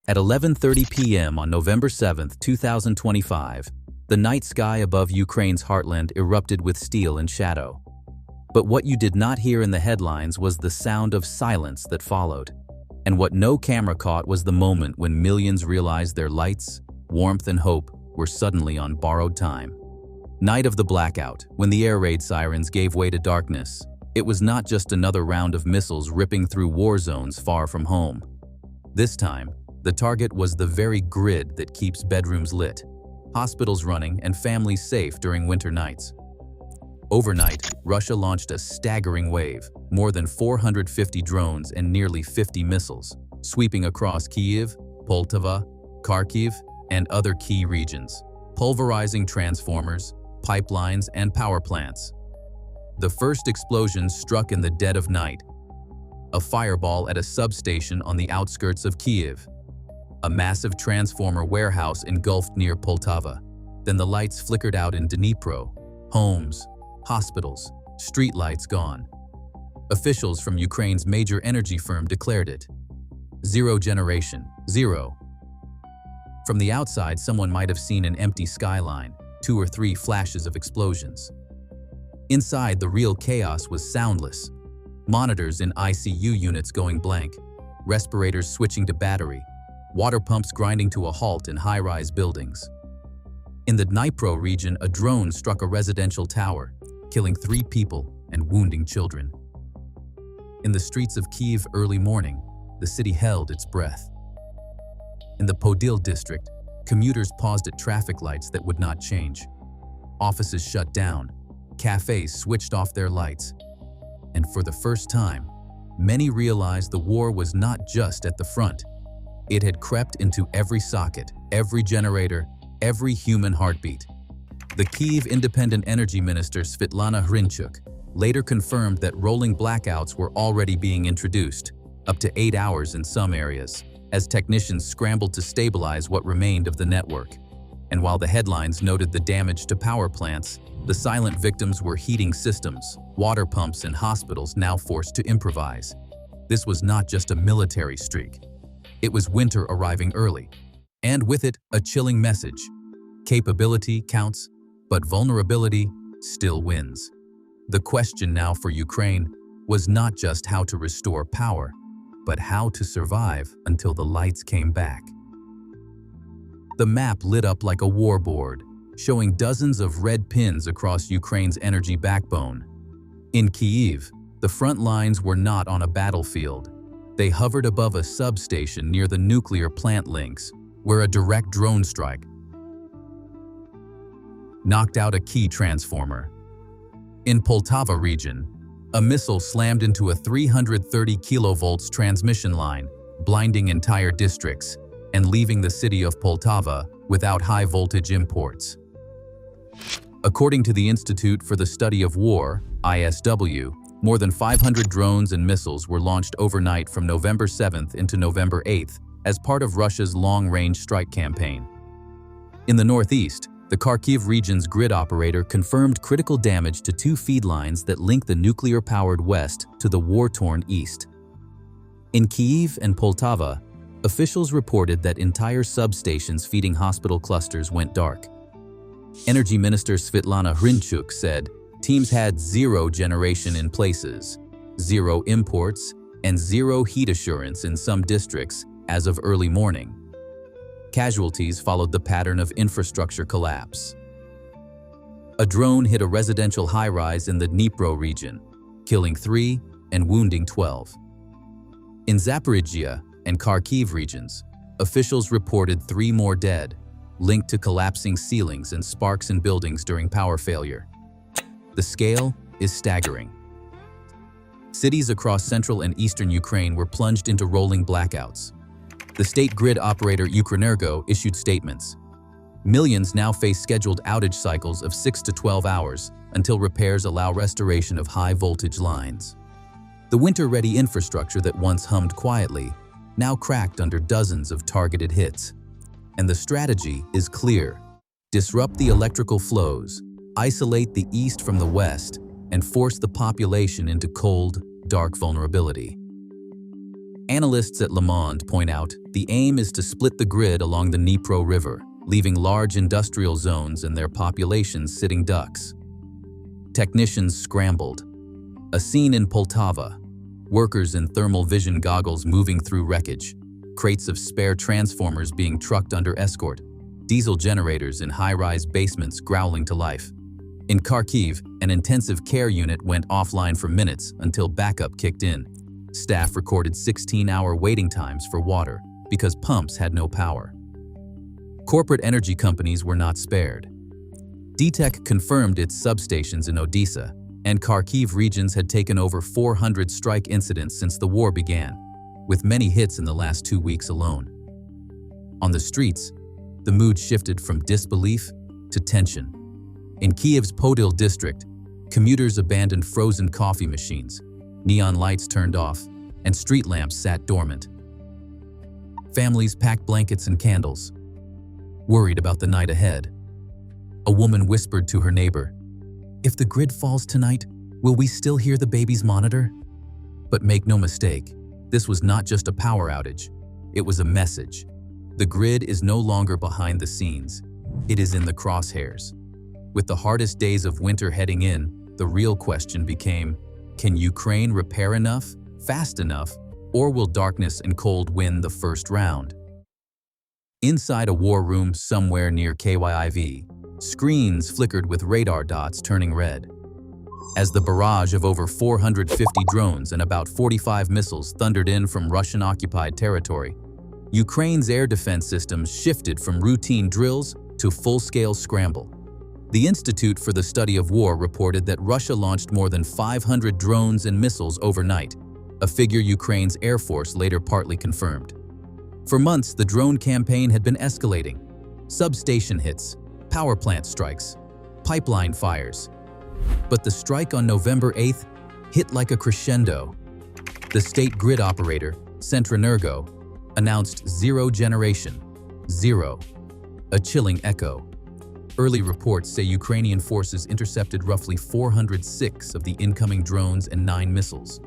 At 11:30 p.m. on November 7, 2025, the night sky above Ukraine's heartland erupted with steel and shadow. But what you did not hear in the headlines was the sound of silence that followed. And what no camera caught was the moment when millions realized their lights, warmth, and hope were suddenly on borrowed time. Night of the blackout, when the air raid sirens gave way to darkness, it was not just another round of missiles ripping through war zones far from home. This time, the target was the very grid that keeps bedrooms lit, hospitals running, and families safe during winter nights. Overnight, Russia launched a staggering wave, more than 450 drones and nearly 50 missiles, sweeping across Kyiv, Poltava, Kharkiv, and other key regions, pulverizing transformers, pipelines, and power plants. The first explosion struck in the dead of night, a fireball at a substation on the outskirts of Kyiv. A massive transformer warehouse engulfed near Poltava. Then the lights flickered out in Dnipro. Homes, hospitals, streetlights gone. Officials from Ukraine's major energy firm declared it. Zero generation, zero. From the outside, someone might have seen an empty skyline, 2 or 3 flashes of explosions. Inside, the real chaos was soundless. Monitors in ICU units going blank, respirators switching to battery, water pumps grinding to a halt in high-rise buildings. In the Dnipro region, a drone struck a residential tower, killing 3 people and wounding children. In the streets of Kyiv early morning, the city held its breath. In the Podil district, commuters paused at traffic lights that would not change. Offices shut down, cafes switched off their lights. And for the first time, many realized the war was not just at the front. It had crept into every socket, every generator, every human heartbeat. The Kyiv Independent Energy Minister Svetlana Hrinchuk later confirmed that rolling blackouts were already being introduced, up to 8 hours in some areas, as technicians scrambled to stabilize what remained of the network. And while the headlines noted the damage to power plants, the silent victims were heating systems, water pumps, and hospitals now forced to improvise. This was not just a military streak. It was winter arriving early, and with it, a chilling message. Capability counts, but vulnerability still wins. The question now for Ukraine was not just how to restore power, but how to survive until the lights came back. The map lit up like a war board, showing dozens of red pins across Ukraine's energy backbone. In Kyiv, the front lines were not on a battlefield. They hovered above a substation near the nuclear plant links, where a direct drone strike knocked out a key transformer. In Poltava region, a missile slammed into a 330 kilovolts transmission line, blinding entire districts and leaving the city of Poltava without high-voltage imports. According to the Institute for the Study of War, ISW, more than 500 drones and missiles were launched overnight from November 7th into November 8th as part of Russia's long-range strike campaign. In the northeast, the Kharkiv region's grid operator confirmed critical damage to 2 feed lines that link the nuclear-powered west to the war-torn east. In Kyiv and Poltava, officials reported that entire substations feeding hospital clusters went dark. Energy Minister Svetlana Hrinchuk said teams had 0 generation in places, 0 imports, and 0 heat assurance in some districts as of early morning. Casualties followed the pattern of infrastructure collapse. A drone hit a residential high-rise in the Dnipro region, killing 3 and wounding 12. In Zaporizhzhia and Kharkiv regions, officials reported 3 more dead, linked to collapsing ceilings and sparks in buildings during power failure. The scale is staggering. Cities across central and eastern Ukraine were plunged into rolling blackouts. The state grid operator Ukrenergo issued statements. Millions now face scheduled outage cycles of 6 to 12 hours until repairs allow restoration of high-voltage lines. The winter-ready infrastructure that once hummed quietly now cracked under dozens of targeted hits. And the strategy is clear. Disrupt the electrical flows, isolate the east from the west, and force the population into cold, dark vulnerability. Analysts at Le Monde point out the aim is to split the grid along the Dnipro River, leaving large industrial zones and their populations sitting ducks. Technicians scrambled. A scene in Poltava. Workers in thermal vision goggles moving through wreckage. Crates of spare transformers being trucked under escort. Diesel generators in high-rise basements growling to life. In Kharkiv, an intensive care unit went offline for minutes until backup kicked in. Staff recorded 16-hour waiting times for water because pumps had no power. Corporate energy companies were not spared. DTEK confirmed its substations in Odessa, and Kharkiv regions had taken over 400 strike incidents since the war began, with many hits in the last 2 weeks alone. On the streets, the mood shifted from disbelief to tension. In Kiev's Podil district, commuters abandoned frozen coffee machines, neon lights turned off, and street lamps sat dormant. Families packed blankets and candles, worried about the night ahead. A woman whispered to her neighbor, "If the grid falls tonight, will we still hear the baby's monitor?" But make no mistake, this was not just a power outage. It was a message. The grid is no longer behind the scenes. It is in the crosshairs. With the hardest days of winter heading in, the real question became, can Ukraine repair enough, fast enough, or will darkness and cold win the first round? Inside a war room somewhere near Kyiv, screens flickered with radar dots turning red. As the barrage of over 450 drones and about 45 missiles thundered in from Russian-occupied territory, Ukraine's air defense systems shifted from routine drills to full-scale scramble. The Institute for the Study of War reported that Russia launched more than 500 drones and missiles overnight, a figure Ukraine's Air Force later partly confirmed. For months, the drone campaign had been escalating. Substation hits, power plant strikes, pipeline fires. But the strike on November 8th hit like a crescendo. The state grid operator, Centrenergo, announced zero generation. Zero. A chilling echo. Early reports say Ukrainian forces intercepted roughly 406 of the incoming drones and 9 missiles,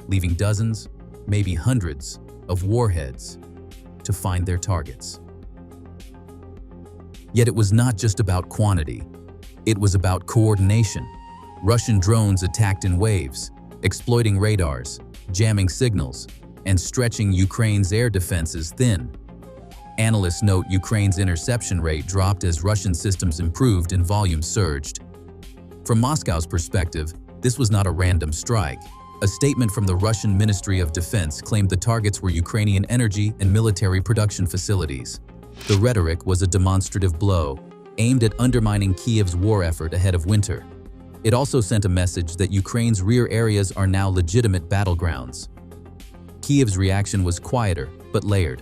leaving dozens, maybe hundreds, of warheads to find their targets. Yet it was not just about quantity. It was about coordination. Russian drones attacked in waves, exploiting radars, jamming signals, and stretching Ukraine's air defenses thin. Analysts note Ukraine's interception rate dropped as Russian systems improved and volume surged. From Moscow's perspective, this was not a random strike. A statement from the Russian Ministry of Defense claimed the targets were Ukrainian energy and military production facilities. The rhetoric was a demonstrative blow, aimed at undermining Kiev's war effort ahead of winter. It also sent a message that Ukraine's rear areas are now legitimate battlegrounds. Kiev's reaction was quieter, but layered.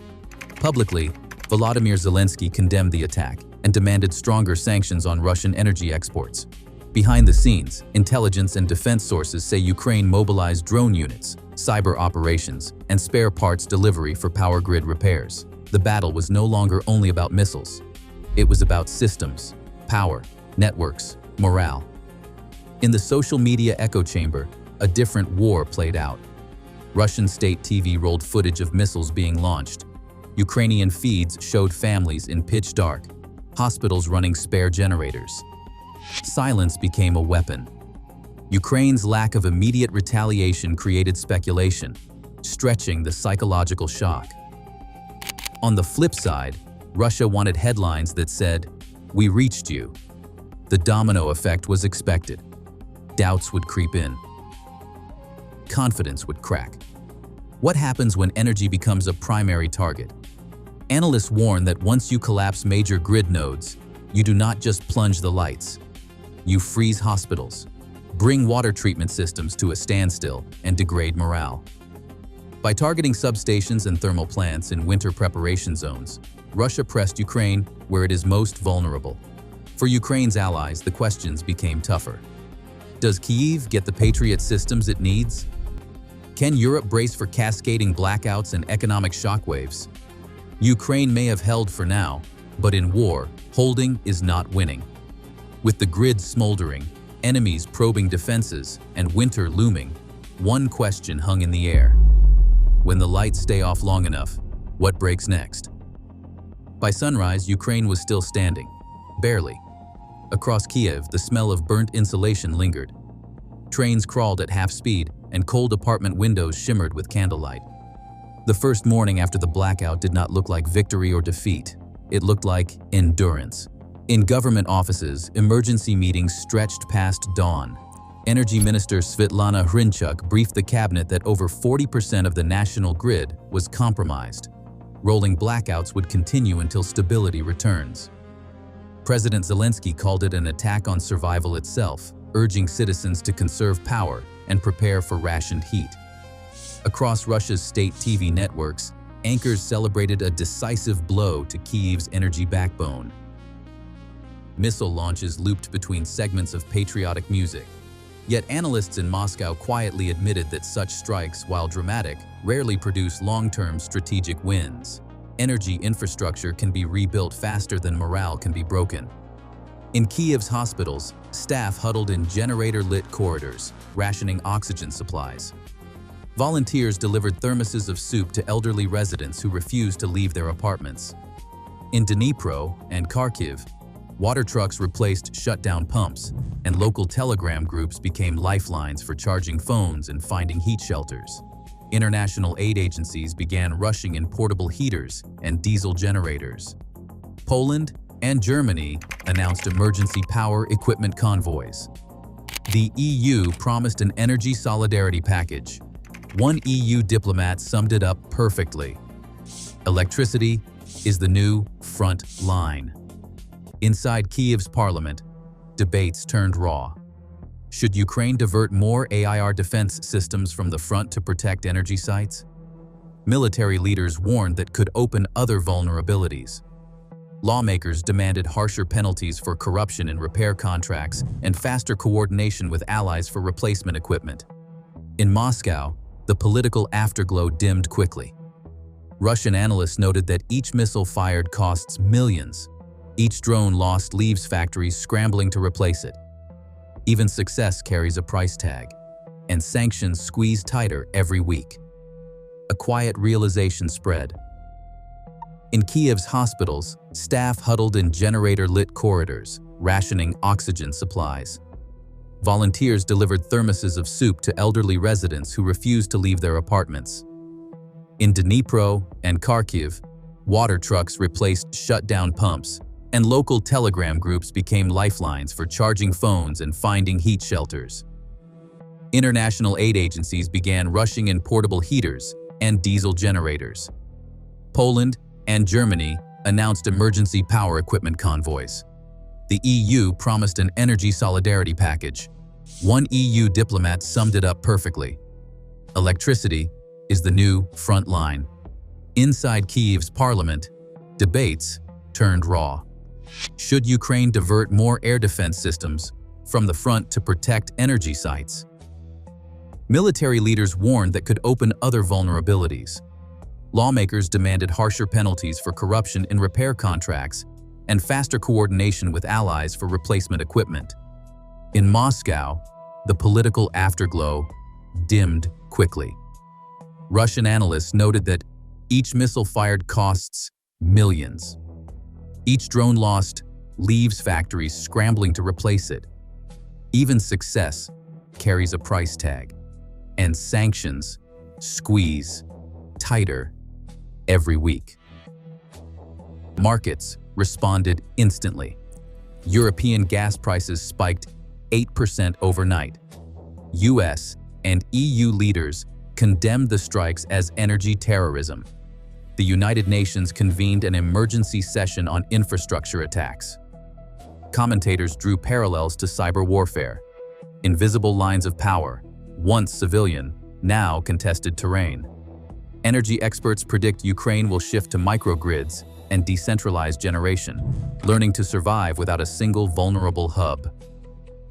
Publicly, Volodymyr Zelensky condemned the attack and demanded stronger sanctions on Russian energy exports. Behind the scenes, intelligence and defense sources say Ukraine mobilized drone units, cyber operations, and spare parts delivery for power grid repairs. The battle was no longer only about missiles. It was about systems, power, networks, morale. In the social media echo chamber, a different war played out. Russian state TV rolled footage of missiles being launched. Ukrainian feeds showed families in pitch dark, hospitals running spare generators. Silence became a weapon. Ukraine's lack of immediate retaliation created speculation, stretching the psychological shock. On the flip side, Russia wanted headlines that said, "We reached you." The domino effect was expected. Doubts would creep in. Confidence would crack. What happens when energy becomes a primary target? Analysts warn that once you collapse major grid nodes, you do not just plunge the lights. You freeze hospitals, bring water treatment systems to a standstill, and degrade morale. By targeting substations and thermal plants in winter preparation zones, Russia pressed Ukraine where it is most vulnerable. For Ukraine's allies, the questions became tougher. Does Kyiv get the Patriot systems it needs? Can Europe brace for cascading blackouts and economic shockwaves? Ukraine may have held for now, but in war, holding is not winning. With the grid smoldering, enemies probing defenses, and winter looming, one question hung in the air. When the lights stay off long enough, what breaks next? By sunrise, Ukraine was still standing, barely. Across Kiev, the smell of burnt insulation lingered. Trains crawled at half speed, and cold apartment windows shimmered with candlelight. The first morning after the blackout did not look like victory or defeat. It looked like endurance. In government offices, emergency meetings stretched past dawn. Energy Minister Svetlana Hrinchuk briefed the cabinet that over 40% of the national grid was compromised. Rolling blackouts would continue until stability returns. President Zelensky called it an attack on survival itself, urging citizens to conserve power and prepare for rationed heat. Across Russia's state TV networks, anchors celebrated a decisive blow to Kyiv's energy backbone. Missile launches looped between segments of patriotic music. Yet analysts in Moscow quietly admitted that such strikes, while dramatic, rarely produce long-term strategic wins. Energy infrastructure can be rebuilt faster than morale can be broken. In Kyiv's hospitals, staff huddled in generator-lit corridors, rationing oxygen supplies. Volunteers delivered thermoses of soup to elderly residents who refused to leave their apartments. In Dnipro and Kharkiv, water trucks replaced shut-down pumps, and local telegram groups became lifelines for charging phones and finding heat shelters. International aid agencies began rushing in portable heaters and diesel generators. Poland and Germany announced emergency power equipment convoys. The EU promised an energy solidarity package. One EU diplomat summed it up perfectly. Electricity is the new front line. Inside Kyiv's parliament, debates turned raw. Should Ukraine divert more AIR defense systems from the front to protect energy sites? Military leaders warned that could open other vulnerabilities. Lawmakers demanded harsher penalties for corruption in repair contracts and faster coordination with allies for replacement equipment. In Moscow, the political afterglow dimmed quickly. Russian analysts noted that each missile fired costs millions. Each drone lost leaves factories scrambling to replace it. Even success carries a price tag, and sanctions squeeze tighter every week. A quiet realization spread. In Kyiv's hospitals, staff huddled in generator-lit corridors, rationing oxygen supplies. Volunteers delivered thermoses of soup to elderly residents who refused to leave their apartments. In Dnipro and Kharkiv, water trucks replaced shut-down pumps, and local telegram groups became lifelines for charging phones and finding heat shelters. International aid agencies began rushing in portable heaters and diesel generators. Poland and Germany announced emergency power equipment convoys. The EU promised an energy solidarity package. One EU diplomat summed it up perfectly. Electricity is the new front line. Inside Kyiv's parliament, debates turned raw. Should Ukraine divert more air defense systems from the front to protect energy sites? Military leaders warned that could open other vulnerabilities. Lawmakers demanded harsher penalties for corruption in repair contracts and faster coordination with allies for replacement equipment. In Moscow, the political afterglow dimmed quickly. Russian analysts noted that each missile fired costs millions. Each drone lost leaves factories scrambling to replace it. Even success carries a price tag, and sanctions squeeze tighter every week. Markets responded instantly. European gas prices spiked 8% overnight. US and EU leaders condemned the strikes as energy terrorism. The United Nations convened an emergency session on infrastructure attacks. Commentators drew parallels to cyber warfare. Invisible lines of power, once civilian, now contested terrain. Energy experts predict Ukraine will shift to microgrids and decentralized generation, learning to survive without a single vulnerable hub.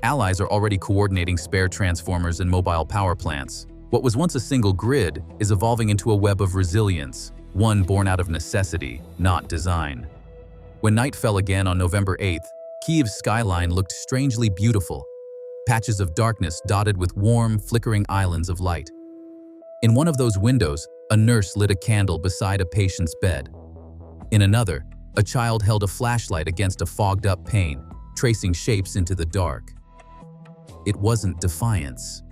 Allies are already coordinating spare transformers and mobile power plants. What was once a single grid is evolving into a web of resilience, one born out of necessity, not design. When night fell again on November 8th, Kyiv's skyline looked strangely beautiful, patches of darkness dotted with warm, flickering islands of light. In one of those windows, A nurse lit a candle beside a patient's bed. In another, a child held a flashlight against a fogged-up pane, tracing shapes into the dark. It wasn't defiance.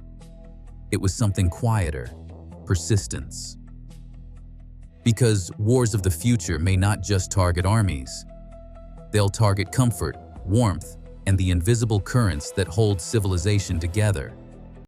It was something quieter, persistence. Because wars of the future may not just target armies. They'll target comfort, warmth, and the invisible currents that hold civilization together.